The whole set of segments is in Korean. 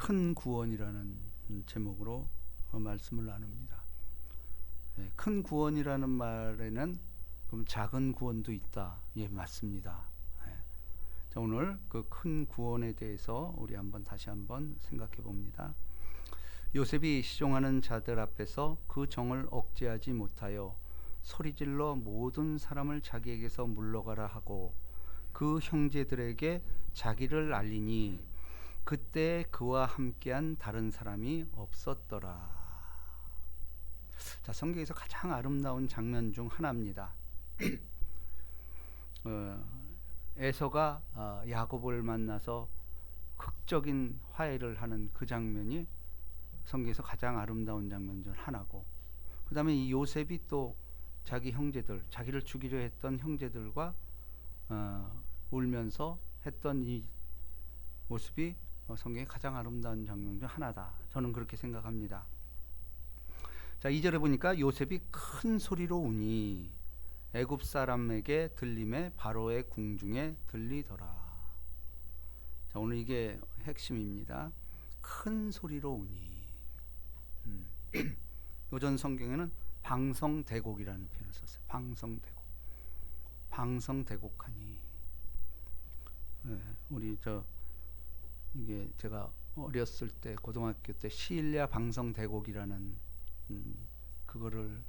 큰 구원이라는 제목으로 말씀을 나눕니다. 큰 구원이라는 말에는 그럼 작은 구원도 있다. 예, 맞습니다. 자, 오늘 그 큰 구원에 대해서 우리 다시 한번 생각해 봅니다. 요셉이 시종하는 자들 앞에서 그 정을 억제하지 못하여 소리질러 모든 사람을 자기에게서 물러가라 하고 그 형제들에게 자기를 알리니 그때 그와 함께한 다른 사람이 없었더라. 자, 성경에서 가장 아름다운 장면 중 하나입니다. 에서가 야곱을 만나서 극적인 화해를 하는 그 장면이 성경에서 가장 아름다운 장면 중 하나고, 그 다음에 이 요셉이 또 자기 형제들, 자기를 죽이려 했던 형제들과 울면서 했던 이 모습이 성경의 가장 아름다운 장면 중 하나다. 저는 그렇게 생각합니다. 자, 2절에 보니까 요셉이 큰 소리로 우니 애굽 사람에게 들림에 바로의 궁중에 들리더라. 자, 오늘 이게 핵심입니다. 큰 소리로 우니. 요전 성경에는 방성대곡이라는 표현을 썼어요. 방성대곡. 방성대곡하니. 우리 이게 제가 어렸을 때 고등학교 때 시일야 방성대곡이라는 그거를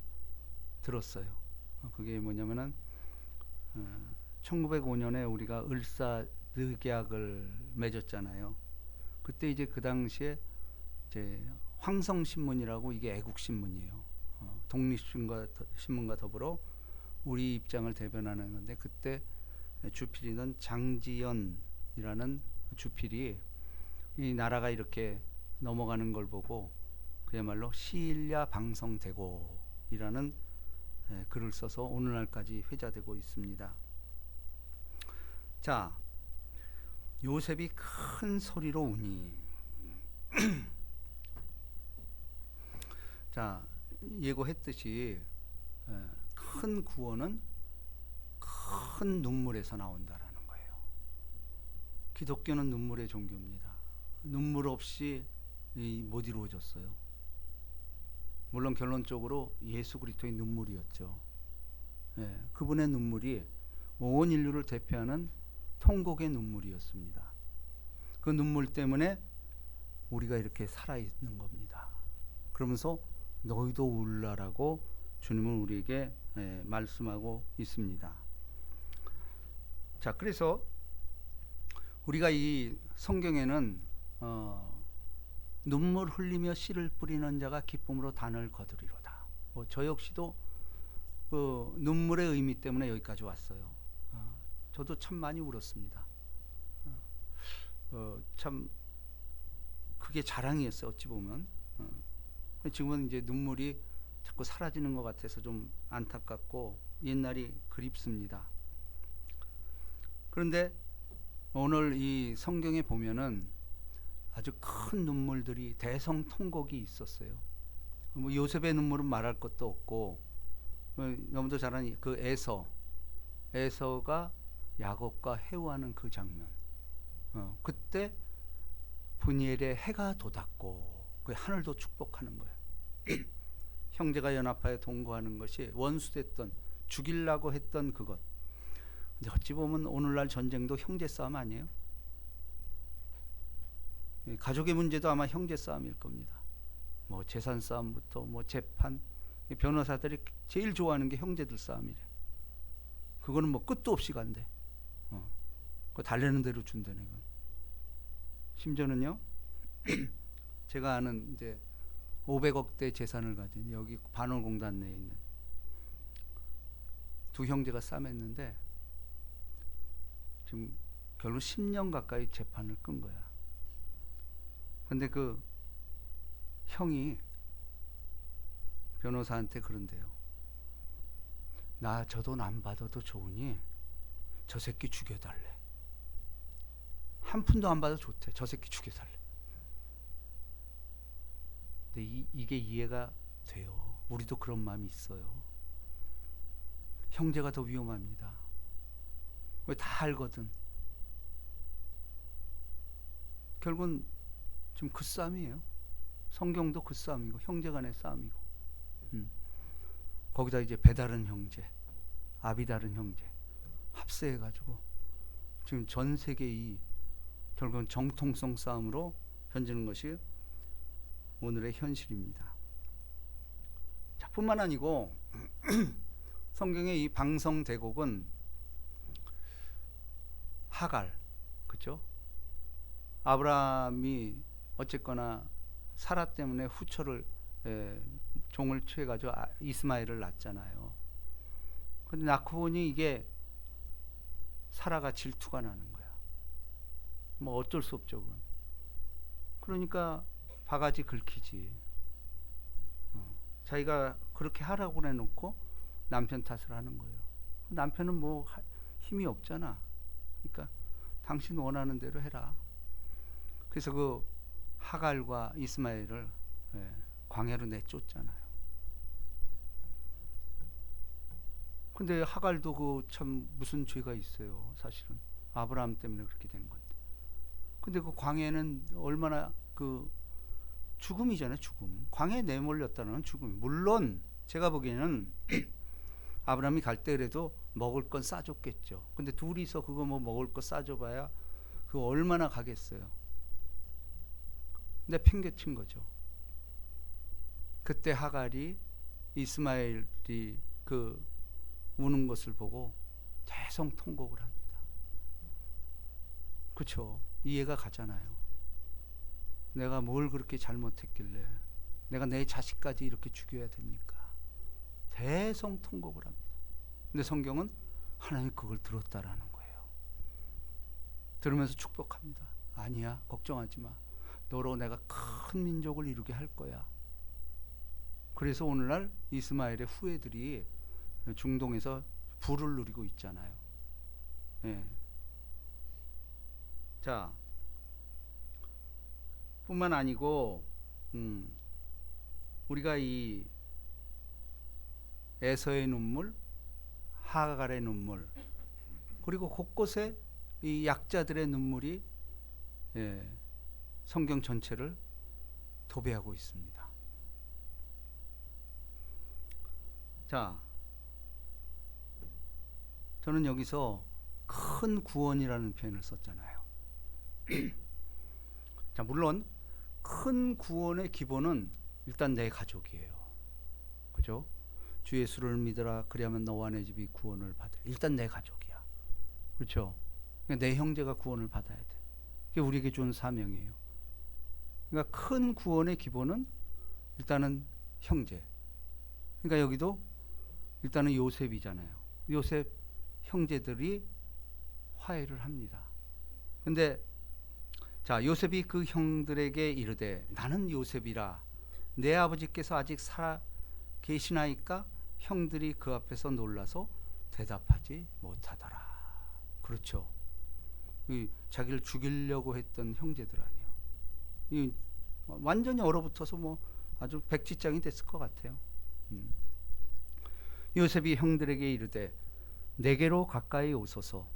들었어요. 그게 뭐냐면은 1905년에 우리가 을사늑약을 맺었잖아요. 그때 이제 그 당시에 이제 황성신문이라고, 이게 애국신문이에요. 독립신문과 더불어 우리 입장을 대변하는 건데, 그때 주필이던 장지연이라는 주필이 이 나라가 이렇게 넘어가는 걸 보고 그야말로 시일야 방성대곡이라는 글을 써서 오늘날까지 회자되고 있습니다. 자, 요셉이 큰 소리로 우니. 자, 예고했듯이 큰 구원은 큰 눈물에서 나온다라는 거예요. 기독교는 눈물의 종교입니다. 눈물 없이 못 이루어졌어요. 물론 결론적으로 예수 그리스도의 눈물이었죠. 그분의 눈물이 온 인류를 대표하는 통곡의 눈물이었습니다. 그 눈물 때문에 우리가 이렇게 살아있는 겁니다. 그러면서 너희도 울라라고 주님은 우리에게 말씀하고 있습니다. 자, 그래서 우리가 이 성경에는 눈물 흘리며 씨를 뿌리는 자가 기쁨으로 단을 거두리로다. 저 역시도 그 눈물의 의미 때문에 여기까지 왔어요. 저도 참 많이 울었습니다. 참 그게 자랑이었어요, 어찌 보면. 지금은 이제 눈물이 자꾸 사라지는 것 같아서 좀 안타깝고 옛날이 그립습니다. 그런데 오늘 이 성경에 보면은 아주 큰 눈물들이, 대성통곡이 있었어요. 뭐 요셉의 눈물은 말할 것도 없고, 너무도 잘 아는 그 에서가 야곱과 해우하는 그 장면. 그때 분이엘의 해가 돋았고 그 하늘도 축복하는 거예요. 형제가 연합하여 동거하는 것이 원수됐던, 죽이려고 했던 그것. 근데 어찌 보면 오늘날 전쟁도 형제 싸움 아니에요? 가족의 문제도 아마 형제 싸움일 겁니다. 뭐 재산 싸움부터 뭐 재판, 변호사들이 제일 좋아하는 게 형제들 싸움이래. 그거는 뭐 끝도 없이 간대. 그거 달래는 대로 준다네. 심지어는요, 제가 아는 이제 500억대 재산을 가진 여기 반월공단 내에 있는 두 형제가 싸맸는데 지금 결국 10년 가까이 재판을 끈 거야. 근데 그 형이 변호사한테 그런데요. 저 돈 안 받아도 좋으니 저 새끼 죽여달래. 한 푼도 안 받아도 좋대. 저 새끼 죽여달래. 근데 이게 이해가 돼요. 우리도 그런 마음이 있어요. 형제가 더 위험합니다. 왜 다 알거든. 결국은 지금 그 싸움이에요. 성경도 그 싸움이고 형제 간의 싸움이고. 거기다 이제 배다른 형제, 아비다른 형제 합세해가지고 지금 전 세계 이 결국은 정통성 싸움으로 현지는 것이 오늘의 현실입니다. 자, 뿐만 아니고 성경의 이 방성대곡은 하갈, 그죠? 아브라함이 어쨌거나 사라 때문에 후처를 종을 취해가지고 이스마엘을 낳잖아요. 근데 낳고 보니 이게 사라가 질투가 나는 거야. 뭐 어쩔 수 없죠, 그건. 그러니까 바가지 긁히지. 자기가 그렇게 하라고 해놓고 남편 탓을 하는 거예요. 남편은 뭐 힘이 없잖아. 그러니까 당신 원하는 대로 해라. 그래서 그 하갈과 이스마엘을 광야로 내쫓잖아요. 근데 하갈도 그 참 무슨 죄가 있어요. 사실은 아브라함 때문에 그렇게 된 건데. 근데 그 광야는 얼마나 그 죽음이잖아요. 죽음. 광야에 내몰렸다는 죽음. 물론 제가 보기에는 아브라함이 갈 때 그래도 먹을 건 싸줬겠죠. 근데 둘이서 그거 뭐 먹을 거 싸줘봐야 그거 얼마나 가겠어요. 근데 팽개친 거죠. 그때 하갈이 이스마엘이 그 우는 것을 보고 대성통곡을 합니다. 그렇죠. 이해가 가잖아요. 내가 뭘 그렇게 잘못했길래 내가 내 자식까지 이렇게 죽여야 됩니까? 대성통곡을 합니다. 근데 성경은 하나님이 그걸 들었다라는 거예요. 들으면서 축복합니다. 아니야, 걱정하지 마. 너로 내가 큰 민족을 이루게 할 거야. 그래서 오늘날 이스마엘의 후예들이 중동에서 부를 누리고 있잖아요. 예. 자, 뿐만 아니고 우리가 이 에서의 눈물, 하갈의 눈물, 그리고 곳곳에 이 약자들의 눈물이 성경 전체를 도배하고 있습니다. 자, 저는 여기서 큰 구원이라는 표현을 썼잖아요. 자, 물론 큰 구원의 기본은 일단 내 가족이에요. 그죠? 주 예수를 믿으라 그리하면 너와 내 집이 구원을 받으라. 일단 내 가족이야. 그렇죠? 그러니까 내 형제가 구원을 받아야 돼. 그게 우리에게 준 사명이에요. 그러니까 큰 구원의 기본은 일단은 형제. 그러니까 여기도 일단은 요셉이잖아요. 요셉 형제들이 화해를 합니다. 근데 자, 요셉이 그 형들에게 이르되 나는 요셉이라 내 아버지께서 아직 살아 계시나이까? 형들이 그 앞에서 놀라서 대답하지 못하더라. 그렇죠. 자기를 죽이려고 했던 형제들 아니에요. 완전히 얼어붙어서 뭐 아주 백지장이 됐을 것 같아요. 요셉이 형들에게 이르되 내게로 가까이 오소서.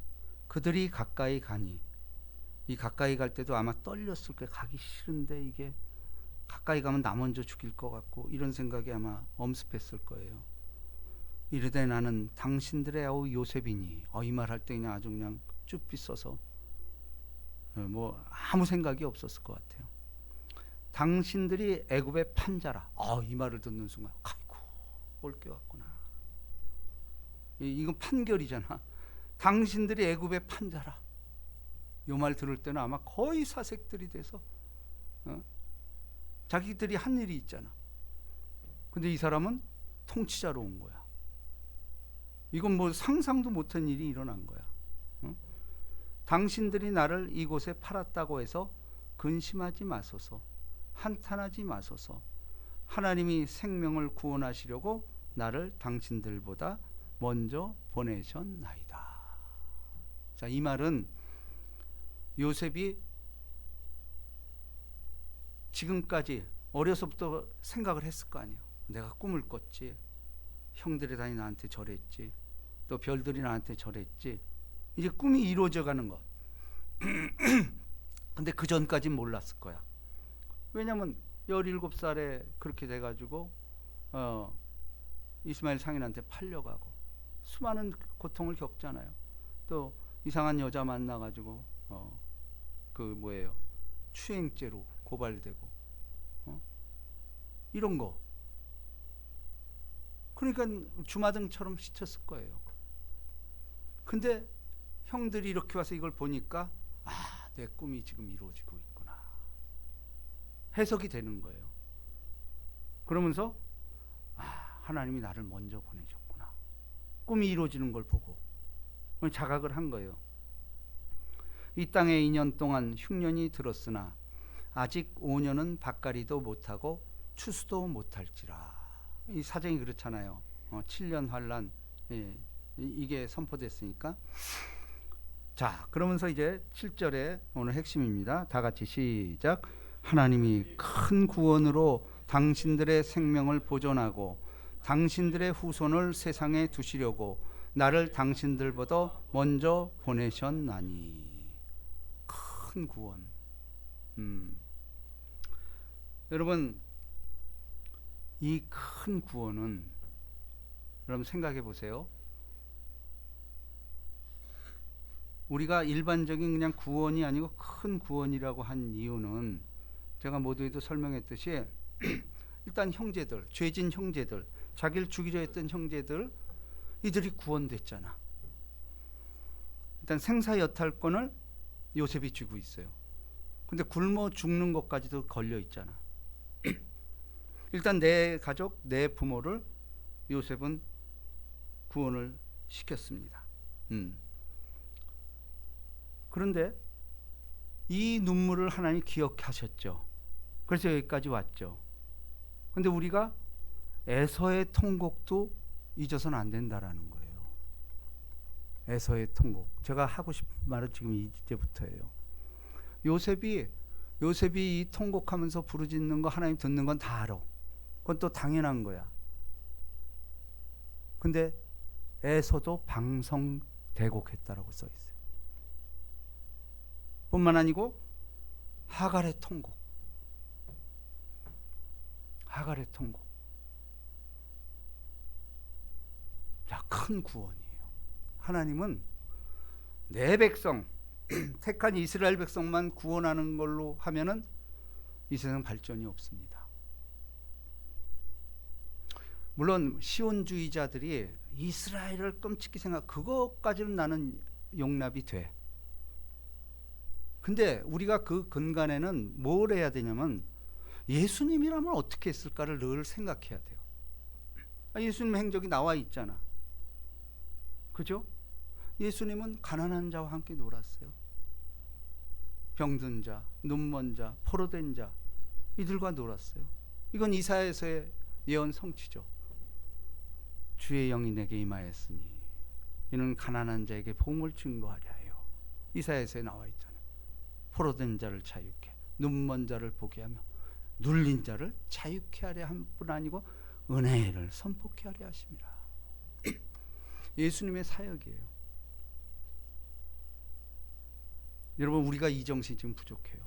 그들이 가까이 가니, 이 가까이 갈 때도 아마 떨렸을 거예요. 가기 싫은데 이게 가까이 가면 나 먼저 죽일 것 같고 이런 생각이 아마 엄습했을 거예요. 이르되 나는 당신들의 아우 요셉이니. 이 말 할 때 그냥 아주 그냥 쭈삐 써서 뭐 아무 생각이 없었을 것 같아요. 당신들이 애굽의 판자라. 이 말을 듣는 순간 아이고 올 게 왔구나. 이건 판결이잖아. 당신들이 애굽의 판자라. 이 말 들을 때는 아마 거의 사색들이 돼서 자기들이 한 일이 있잖아. 근데 이 사람은 통치자로 온 거야. 이건 뭐 상상도 못한 일이 일어난 거야. 당신들이 나를 이곳에 팔았다고 해서 근심하지 마소서. 한탄하지 마소서. 하나님이 생명을 구원하시려고 나를 당신들보다 먼저 보내셨나이다. 자, 이 말은 요셉이 지금까지 어려서부터 생각을 했을 거 아니에요. 내가 꿈을 꿨지. 형들이 다 나한테 절했지. 또 별들이 나한테 절했지. 이제 꿈이 이루어져 가는 것. 근데 그 전까진 몰랐을 거야. 왜냐하면 17살에 그렇게 돼가지고 이스마엘 상인한테 팔려가고 수많은 고통을 겪잖아요. 또 이상한 여자 만나가지고 추행죄로 고발되고 이런 거. 그러니까 주마등처럼 씻었을 거예요. 근데 형들이 이렇게 와서 이걸 보니까 내 꿈이 지금 이루어지고 있구나. 해석이 되는 거예요. 그러면서 하나님이 나를 먼저 보내셨구나. 꿈이 이루어지는 걸 보고 자각을 한 거예요. 이 땅에 2년 동안 흉년이 들었으나 아직 5년은 밭갈이도 못하고 추수도 못할지라. 이 사정이 그렇잖아요. 7년 환란, 이게 선포됐으니까. 자, 그러면서 이제 7절에 오늘 핵심입니다. 다 같이 시작. 하나님이 큰 구원으로 당신들의 생명을 보존하고 당신들의 후손을 세상에 두시려고 나를 당신들보다 먼저 보내셨나니. 큰 구원. 여러분, 이 큰 구원은, 여러분 생각해 보세요. 우리가 일반적인 그냥 구원이 아니고 큰 구원이라고 한 이유는 제가 모두에도 설명했듯이 일단 형제들, 죄진 형제들, 자기를 죽이려 했던 형제들, 이들이 구원됐잖아. 일단 생사여탈권을 요셉이 쥐고 있어요. 근데 굶어 죽는 것까지도 걸려 있잖아. 일단 내 가족, 내 부모를 요셉은 구원을 시켰습니다. 그런데 이 눈물을 하나님 기억하셨죠. 그래서 여기까지 왔죠. 그런데 우리가 에서의 통곡도 잊어서는 안 된다라는 거예요. 에서의 통곡. 제가 하고 싶은 말은 지금 이제부터예요. 요셉이 이 통곡하면서 부르짖는 거 하나님 듣는 건 다 알아. 그건 또 당연한 거야. 근데 에서도 방성대곡했다라고 써 있어요. 뿐만 아니고 하갈의 통곡. 하갈의 통곡. 자, 큰 구원이에요. 하나님은 내 백성, 택한 이스라엘 백성만 구원하는 걸로 하면은 이 세상 발전이 없습니다. 물론 시온주의자들이 이스라엘을 끔찍히 그것까지는 나는 용납이 돼. 근데 우리가 그 근간에는 뭘 해야 되냐면 예수님이라면 어떻게 했을까를 늘 생각해야 돼요. 예수님 행적이 나와 있잖아. 그죠? 예수님은 가난한 자와 함께 놀았어요. 병든 자, 눈먼 자, 포로된 자, 이들과 놀았어요. 이건 이사야서의 예언 성취죠. 주의 영이 내게 임하였으니 이는 가난한 자에게 복음을 증거하려 하여. 이사야서에 나와 있잖아요. 포로된 자를 자유케, 눈먼 자를 보게 하며 눌린 자를 자유케 하려 한 뿐 아니고 은혜를 선포케 하려 하심이라. 예수님의 사역이에요. 여러분, 우리가 이 정신이 지금 부족해요.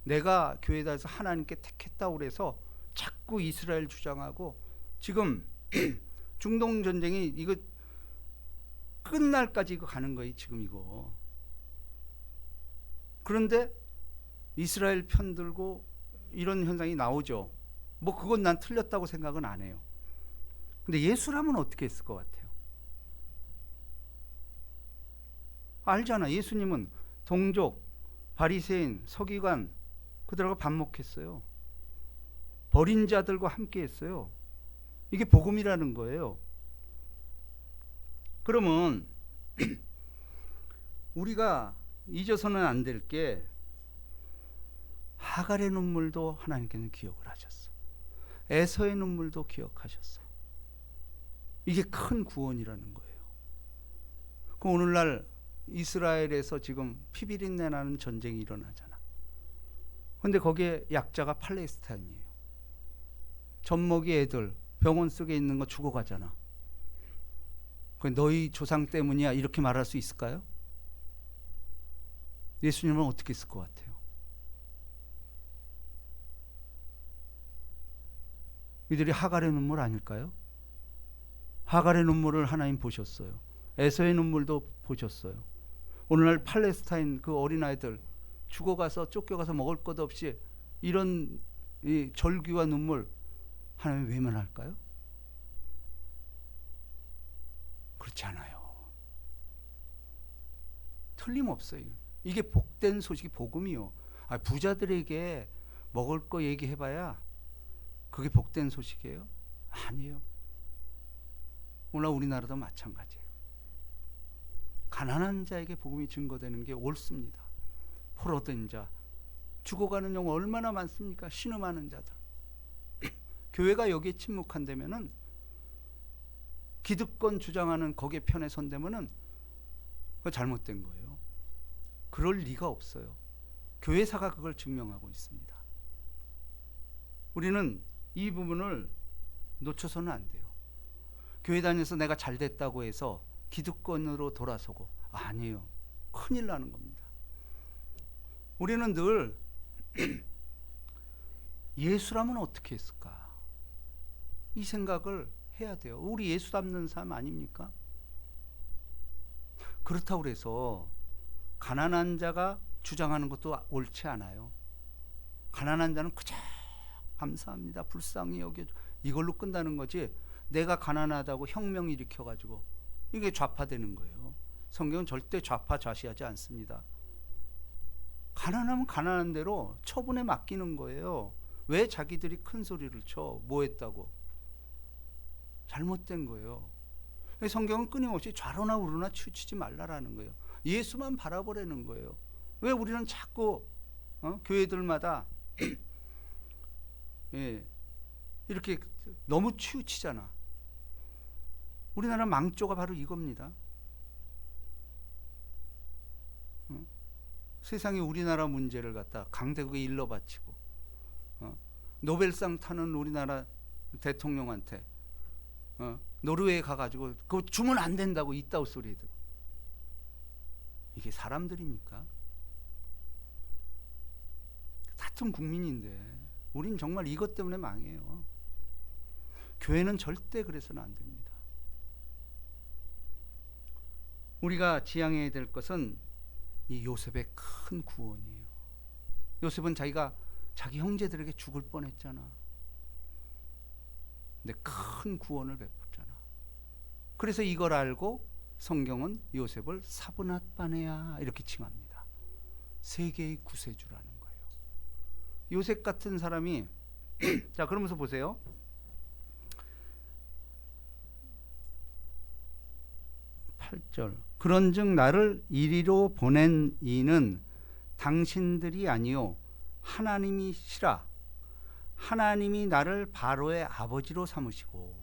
내가 교회에서 하나님께 택했다고 그래서 자꾸 이스라엘 주장하고, 지금 중동 전쟁이 이거 끝날까지 이거 가는 거예요, 지금 이거. 그런데 이스라엘 편 들고 이런 현상이 나오죠. 뭐 그건 난 틀렸다고 생각은 안 해요. 근데 예수라면 어떻게 했을 것 같아요? 알잖아. 예수님은 동족, 바리새인, 서기관 그들하고 반목했어요. 버린 자들과 함께 했어요. 이게 복음이라는 거예요. 그러면 우리가 잊어서는 안 될 게, 하갈의 눈물도 하나님께는 기억을 하셨어. 에서의 눈물도 기억하셨어. 이게 큰 구원이라는 거예요. 그 오늘날 이스라엘에서 지금 피비린내 나는 전쟁이 일어나잖아. 근데 거기에 약자가 팔레스타인이에요. 젖먹이 애들 병원 속에 있는 거 죽어가잖아. 그 너희 조상 때문이야 이렇게 말할 수 있을까요? 예수님은 어떻게 했을 것 같아요? 이들이 하갈의 눈물 아닐까요? 하갈의 눈물을 하나님 보셨어요. 에서의 눈물도 보셨어요. 오늘날 팔레스타인 그 어린아이들 죽어가서 쫓겨가서 먹을 것 없이 이런 이 절규와 눈물 하나님 외면할까요? 그렇지 않아요. 틀림없어요. 이게 복된 소식이 복음이요. 부자들에게 먹을 거 얘기해봐야 그게 복된 소식이에요? 아니에요. 오늘 우리나라도 마찬가지예요. 가난한 자에게 복음이 증거되는 게 옳습니다. 포로된 자, 죽어가는 영 얼마나 많습니까? 신음하는 자들. 교회가 여기에 침묵한다면은, 기득권 주장하는 거기에 편에 선다면은 그거 잘못된 거예요. 그럴 리가 없어요. 교회사가 그걸 증명하고 있습니다. 우리는 이 부분을 놓쳐서는 안 돼요. 교회 다녀서 내가 잘 됐다고 해서 기득권으로 돌아서고, 아니에요. 큰일 나는 겁니다. 우리는 늘 예수라면 어떻게 했을까? 이 생각을 해야 돼요. 우리 예수 닮는 삶 아닙니까? 그렇다고 해서 가난한 자가 주장하는 것도 옳지 않아요. 가난한 자는 그저 감사합니다, 불쌍히 여겨줘, 이걸로 끝나는 거지, 내가 가난하다고 혁명 일으켜가지고 이게 좌파되는 거예요. 성경은 절대 좌파 좌시하지 않습니다. 가난하면 가난한 대로 처분에 맡기는 거예요. 왜 자기들이 큰 소리를 쳐? 뭐 했다고? 잘못된 거예요. 성경은 끊임없이 좌로나 우로나 치우치지 말라라는 거예요. 예수만 바라보라는 거예요. 왜 우리는 자꾸 교회들마다 예, 이렇게 너무 치우치잖아. 우리나라 망조가 바로 이겁니다. 세상에 우리나라 문제를 갖다 강대국에 일러 바치고, 노벨상 타는 우리나라 대통령한테 노르웨이 가가지고 그거 주면 안 된다고 이따오 소리 듣고, 이게 사람들입니까? 같은 국민인데 우린 정말 이것 때문에 망해요. 교회는 절대 그래서는 안 됩니다. 우리가 지향해야 될 것은 이 요셉의 큰 구원이에요. 요셉은 자기 형제들에게 죽을 뻔했잖아. 근데 큰 구원을 베풀잖아. 그래서 이걸 알고 성경은 요셉을 사브낫바네아 이렇게 칭합니다. 세계의 구세주라는 거예요. 요셉 같은 사람이 자, 그러면서 보세요. 8절. 그런즉 나를 이리로 보낸 이는 당신들이 아니요 하나님이시라. 하나님이 나를 바로의 아버지로 삼으시고.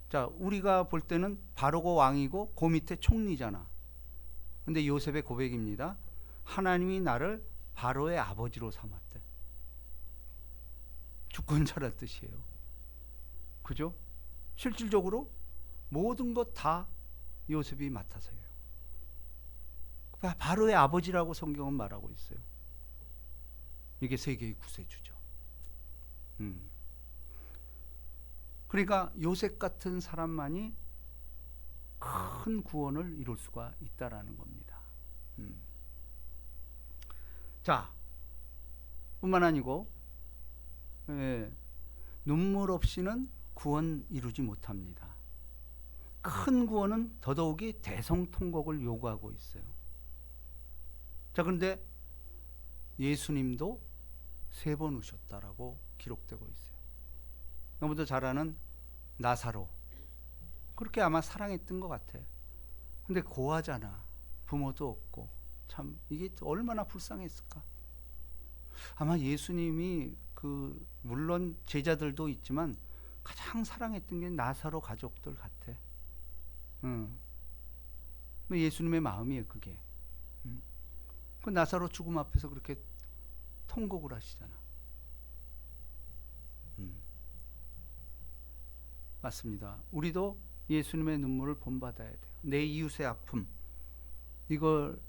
자, 우리가 볼 때는 바로가 왕이고 그 밑에 총리잖아. 근데 요셉의 고백입니다. 하나님이 나를 바로의 아버지로 삼았대. 주권자란 뜻이에요. 그죠? 실질적으로 모든 것 다 요셉이 맡아서요. 바로의 아버지라고 성경은 말하고 있어요. 이게 세계의 구세주죠. 그러니까 요셉 같은 사람만이 큰 구원을 이룰 수가 있다라는 겁니다. 자, 뿐만 아니고 눈물 없이는 구원 이루지 못합니다. 큰 구원은 더더욱이 대성통곡을 요구하고 있어요. 자, 그런데 예수님도 3번 우셨다라고 기록되고 있어요. 너무도 잘 아는 나사로, 그렇게 아마 사랑했던 것 같아. 근데 고아잖아. 부모도 없고. 참 이게 얼마나 불쌍했을까. 아마 예수님이 물론 제자들도 있지만 가장 사랑했던 게 나사로 가족들 같아. 예수님의 마음이에요, 그게. 그 나사로 죽음 앞에서 그렇게 통곡을 하시잖아. 맞습니다. 우리도 예수님의 눈물을 본받아야 돼요. 내 이웃의 아픔, 이걸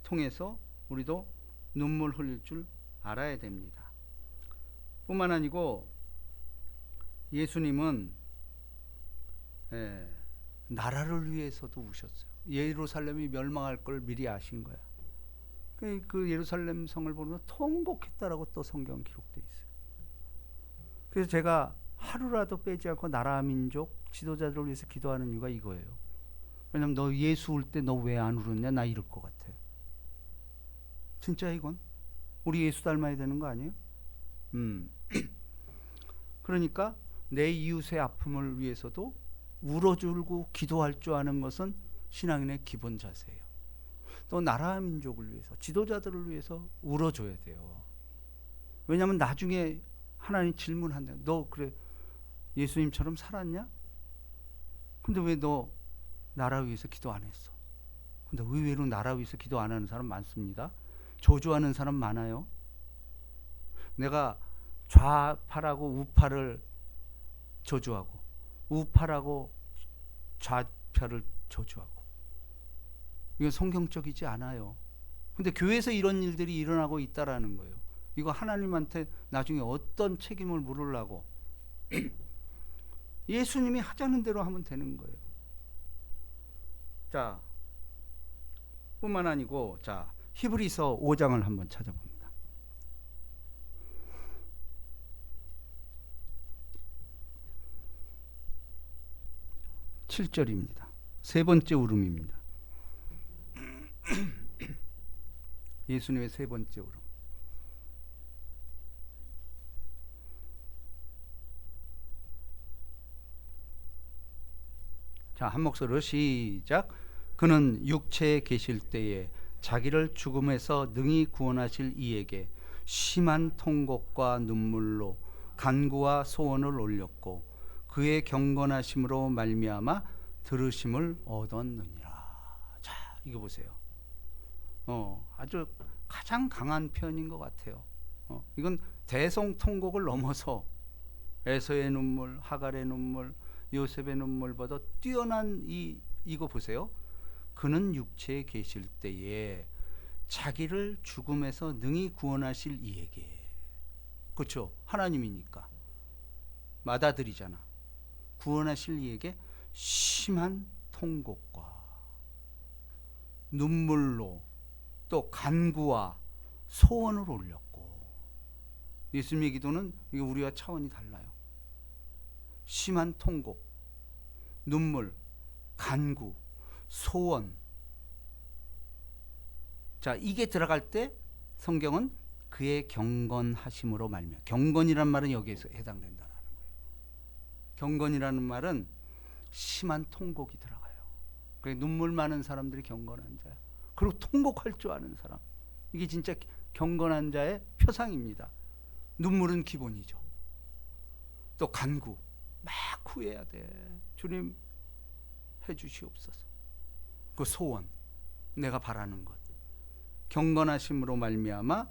통해서 우리도 눈물 흘릴 줄 알아야 됩니다. 뿐만 아니고 예수님은 나라를 위해서도 우셨어요. 예루살렘이 멸망할 걸 미리 아신 거야. 그 예루살렘 성을 보면 통곡했다라고 또 성경 기록돼 있어요. 그래서 제가 하루라도 빼지 않고 나라 민족 지도자들을 위해서 기도하는 이유가 이거예요. 왜냐면 너 예수 울 때 너 왜 안 울었냐? 나 이럴 것 같아. 진짜 이건 우리 예수 닮아야 되는 거 아니에요? 그러니까 내 이웃의 아픔을 위해서도 울어주고 기도할 줄 아는 것은 신앙인의 기본 자세예요. 또 나라 민족을 위해서 지도자들을 위해서 울어줘야 돼요. 왜냐하면 나중에 하나님 질문한다. 너 그래 예수님처럼 살았냐? 근데 왜 너 나라 위해서 기도 안 했어? 근데 의외로 나라 위해서 기도 안 하는 사람 많습니다. 저주하는 사람 많아요. 내가 좌파라고 우파를 저주하고 우파라고 좌파를 저주하고 이건 성경적이지 않아요. 근데 교회에서 이런 일들이 일어나고 있다라는 거예요. 이거 하나님한테 나중에 어떤 책임을 물으려고 예수님이 하자는 대로 하면 되는 거예요. 자, 뿐만 아니고 자 히브리서 5장을 한번 찾아봅니다. 7절입니다. 세 번째 울음입니다. 예수님의 세 번째 울음. 자, 한 목소리로 시작. 그는 육체에 계실 때에 자기를 죽음에서 능히 구원하실 이에게 심한 통곡과 눈물로 간구와 소원을 올렸고 그의 경건하심으로 말미암아 들으심을 얻었느니라. 자, 이거 보세요. 아주 가장 강한 표현인 것 같아요. 이건 대성통곡을 넘어서 에서의 눈물, 하갈의 눈물, 요셉의 눈물보다 뛰어난 이거 보세요. 그는 육체에 계실 때에 자기를 죽음에서 능히 구원하실 이에게, 그렇죠? 하나님이니까 맏아들이잖아. 구원하실 이에게 심한 통곡과 눈물로 또 간구와 소원을 올렸고, 예수님의 기도는 이게 우리와 차원이 달라요. 심한 통곡, 눈물, 간구, 소원. 자, 이게 들어갈 때 성경은 그의 경건하심으로 말미암아, 경건이란 말은 여기에서 해당된다라는 거예요. 경건이라는 말은 심한 통곡이 들어가요. 그러니까 눈물 많은 사람들이 경건한 자야. 그리고 통곡할 줄 아는 사람, 이게 진짜 경건한 자의 표상입니다. 눈물은 기본이죠. 또 간구, 막 구해야 돼. 주님 해주시옵소서. 그 소원, 내가 바라는 것, 경건하심으로 말미암아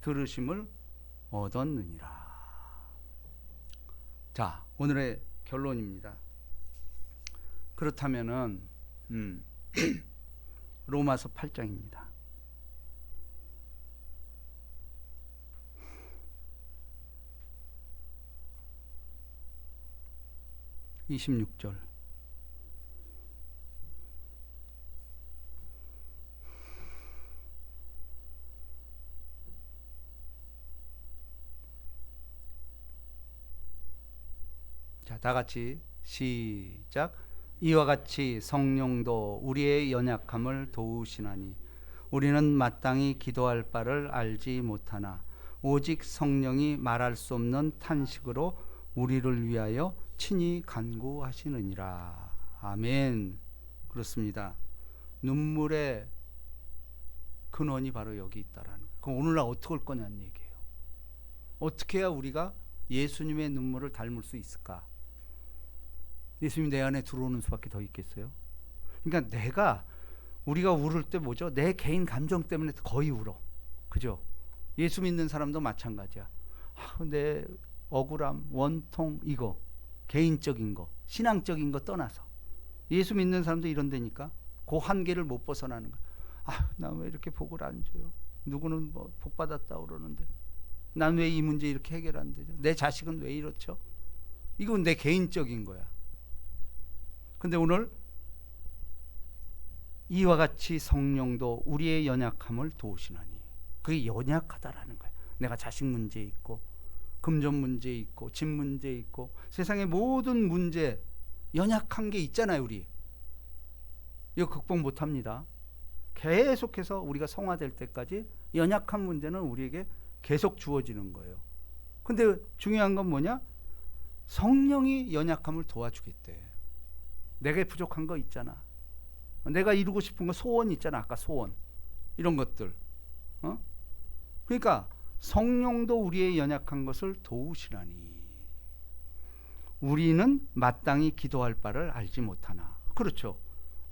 들으심을 얻었느니라. 자, 오늘의 결론입니다. 그렇다면은 로마서 8장입니다. 26절. 자, 다 같이 시작. 이와 같이 성령도 우리의 연약함을 도우시나니 우리는 마땅히 기도할 바를 알지 못하나 오직 성령이 말할 수 없는 탄식으로 우리를 위하여 친히 간구하시느니라. 아멘. 그렇습니다. 눈물의 근원이 바로 여기 있다라는 거예요. 그럼 오늘날 어떻게 할 거냐는 얘기예요. 어떻게 해야 우리가 예수님의 눈물을 닮을 수 있을까? 예수님 내 안에 들어오는 수밖에 더 있겠어요? 그러니까 우리가 울을 때 뭐죠? 내 개인 감정 때문에 거의 울어. 그죠? 예수 믿는 사람도 마찬가지야. 내 억울함, 원통, 이거 개인적인 거, 신앙적인 거 떠나서 예수 믿는 사람도 이런다니까. 그 한계를 못 벗어나는 거야. 나 왜 이렇게 복을 안 줘요? 누구는 뭐 복 받았다 그러는데 난 왜 이 문제 이렇게 해결 안 되죠? 내 자식은 왜 이렇죠? 이건 내 개인적인 거야. 근데 오늘 이와 같이 성령도 우리의 연약함을 도우시나니, 그게 연약하다라는 거야. 내가 자식 문제 있고 금전 문제 있고 집 문제 있고 세상의 모든 문제, 연약한 게 있잖아요. 우리 이거 극복 못합니다. 계속해서 우리가 성화될 때까지 연약한 문제는 우리에게 계속 주어지는 거예요. 근데 중요한 건 뭐냐? 성령이 연약함을 도와주겠대. 내게 부족한 거 있잖아. 내가 이루고 싶은 거, 소원 있잖아. 아까 소원 이런 것들. 그러니까 성령도 우리의 연약한 것을 도우시라니. 우리는 마땅히 기도할 바를 알지 못하나. 그렇죠.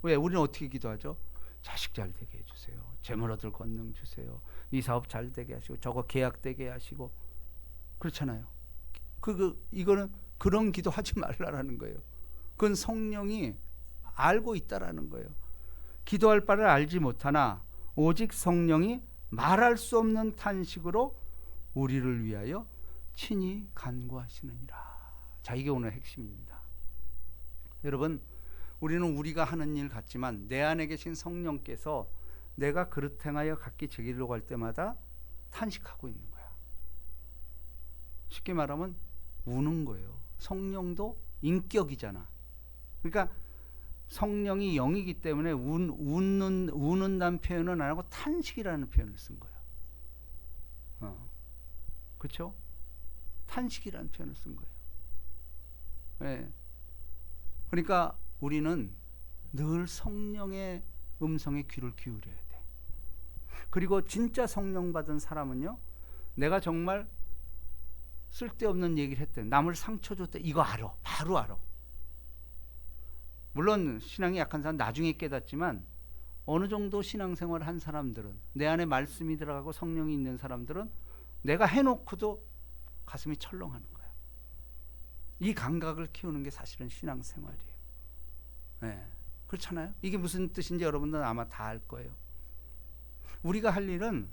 왜? 우리는 어떻게 기도하죠? 자식 잘 되게 해주세요. 재물 얻을 권능 주세요. 이 사업 잘 되게 하시고 저거 계약되게 하시고. 그렇잖아요. 이거는 그런 기도 하지 말라라는 거예요. 그건 성령이 알고 있다라는 거예요. 기도할 바를 알지 못하나 오직 성령이 말할 수 없는 탄식으로 우리를 위하여 친히 간구하시느니라. 자, 이게 오늘 핵심입니다. 여러분, 우리는 우리가 하는 일 같지만 내 안에 계신 성령께서 내가 그릇 행하여 각기 제 길로 갈 때마다 탄식하고 있는 거야. 쉽게 말하면 우는 거예요. 성령도 인격이잖아. 그러니까 성령이 영이기 때문에 우는다는 표현은 안 하고 탄식이라는 표현을 쓴 거예요. 그렇죠? 탄식이라는 표현을 쓴 거예요. 네. 그러니까 우리는 늘 성령의 음성에 귀를 기울여야 돼. 그리고 진짜 성령 받은 사람은요, 내가 정말 쓸데없는 얘기를 했대, 남을 상처 줬대, 이거 알아. 바로 알아. 물론 신앙이 약한 사람 나중에 깨닫지만 어느 정도 신앙생활을 한 사람들은, 내 안에 말씀이 들어가고 성령이 있는 사람들은 내가 해놓고도 가슴이 철렁하는 거야. 이 감각을 키우는 게 사실은 신앙생활이에요. 네. 그렇잖아요. 이게 무슨 뜻인지 여러분들은 아마 다 알 거예요. 우리가 할 일은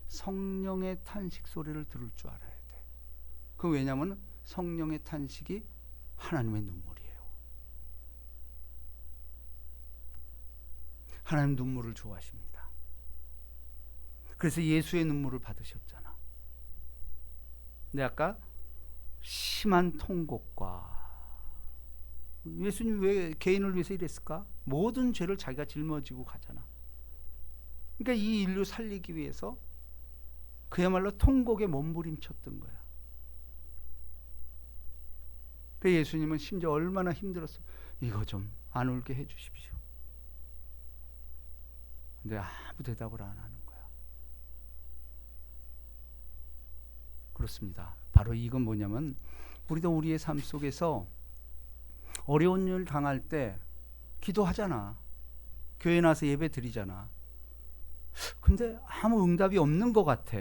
성령의 탄식 소리를 들을 줄 알아야 돼. 그 왜냐하면 성령의 탄식이 하나님의 눈물이에요. 하나님 눈물을 좋아하십니다. 그래서 예수의 눈물을 받으셨잖아. 근데 아까 심한 통곡과, 예수님 왜 개인을 위해서 이랬을까? 모든 죄를 자기가 짊어지고 가잖아. 그러니까 이 인류 살리기 위해서 그야말로 통곡에 몸부림쳤던 거야. 그 예수님은 심지어 얼마나 힘들었어. 이거 좀 안 울게 해주십시오. 근데 아무 대답을 안 하는 거야. 그렇습니다. 바로 이건 뭐냐면, 우리도 우리의 삶 속에서 어려운 일 당할 때 기도하잖아. 교회 나서 예배 드리잖아. 근데 아무 응답이 없는 것 같아.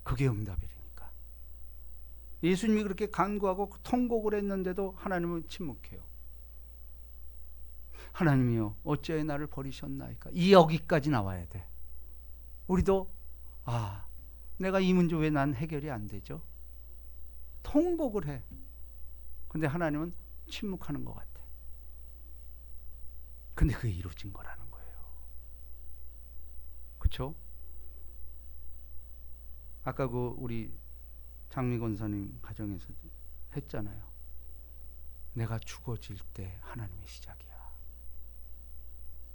그게 응답이라니까. 예수님이 그렇게 간구하고 통곡을 했는데도 하나님은 침묵해요. 하나님이여 어찌하여 나를 버리셨나이까. 이 여기까지 나와야 돼. 우리도 내가 이 문제 왜 난 해결이 안 되죠? 통곡을 해. 근데 하나님은 침묵하는 것 같아. 근데 그게 이루어진 거라는 거예요. 그렇죠? 아까 우리 장미 권사님 가정에서 했잖아요. 내가 죽어질 때 하나님의 시작이야.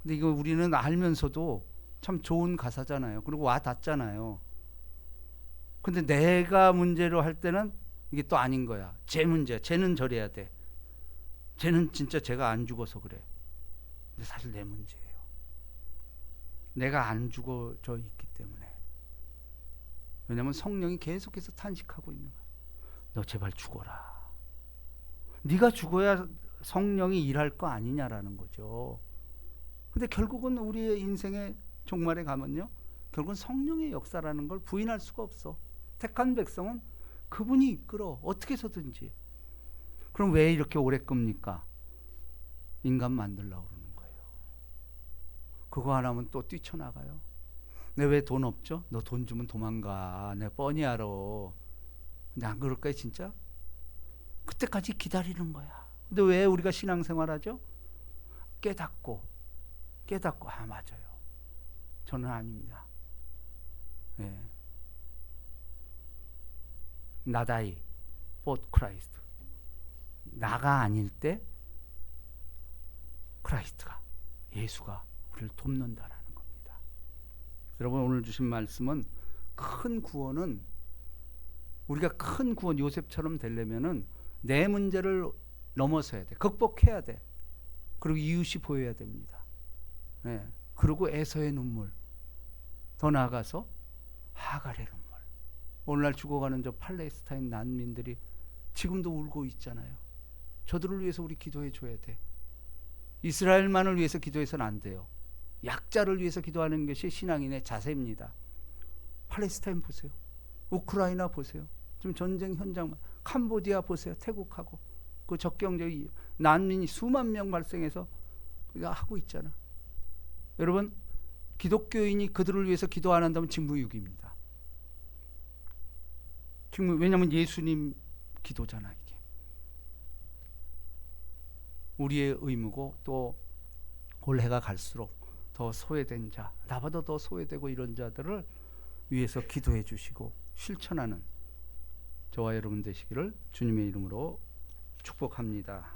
근데 이거 우리는 알면서도 참 좋은 가사잖아요. 그리고 와 닿잖아요. 근데 내가 문제로 할 때는 이게 또 아닌 거야. 쟤 문제야. 쟤는 저래야 돼. 쟤는 진짜 제가 안 죽어서 그래. 근데 사실 내 문제예요. 내가 안 죽어져 있기 때문에. 왜냐하면 성령이 계속해서 탄식하고 있는 거야. 너 제발 죽어라. 네가 죽어야 성령이 일할 거 아니냐라는 거죠. 근데 결국은 우리의 인생의 종말에 가면요, 결국은 성령의 역사라는 걸 부인할 수가 없어. 택한 백성은 그분이 이끌어, 어떻게 해서든지. 그럼 왜 이렇게 오래 끕니까? 인간 만들려고 그러는 거예요. 그거 하나면 또 뛰쳐나가요. 내 왜 돈 없죠? 너 돈 주면 도망가. 내 뻔히 알아. 근데 안 그럴까요 진짜? 그때까지 기다리는 거야. 근데 왜 우리가 신앙생활하죠? 깨닫고 맞아요. 저는 아닙니다. 예. 나다이 but Christ. 나가 아닐 때 크라이스트가, 예수가 우리를 돕는다라는 겁니다. 여러분, 오늘 주신 말씀은 큰 구원은, 우리가 큰 구원 요셉처럼 되려면은 내 문제를 넘어서야 돼. 극복해야 돼. 그리고 이웃이 보여야 됩니다. 예. 그리고 에서의 눈물, 더 나아가서 하갈의 눈물. 오늘날 죽어가는 저 팔레스타인 난민들이 지금도 울고 있잖아요. 저들을 위해서 우리 기도해 줘야 돼. 이스라엘만을 위해서 기도해서는 안 돼요. 약자를 위해서 기도하는 것이 신앙인의 자세입니다. 팔레스타인 보세요. 우크라이나 보세요. 지금 전쟁 현장만, 캄보디아 보세요. 태국하고 그 적경적인 난민이 수만 명 발생해서 하고 있잖아. 여러분, 기독교인이 그들을 위해서 기도 안 한다면 직무유기입니다. 왜냐하면 예수님 기도잖아. 이게 우리의 의무고, 또 올해가 갈수록 더 소외된 자, 나보다 더 소외되고 이런 자들을 위해서 기도해 주시고 실천하는 저와 여러분 되시기를 주님의 이름으로 축복합니다.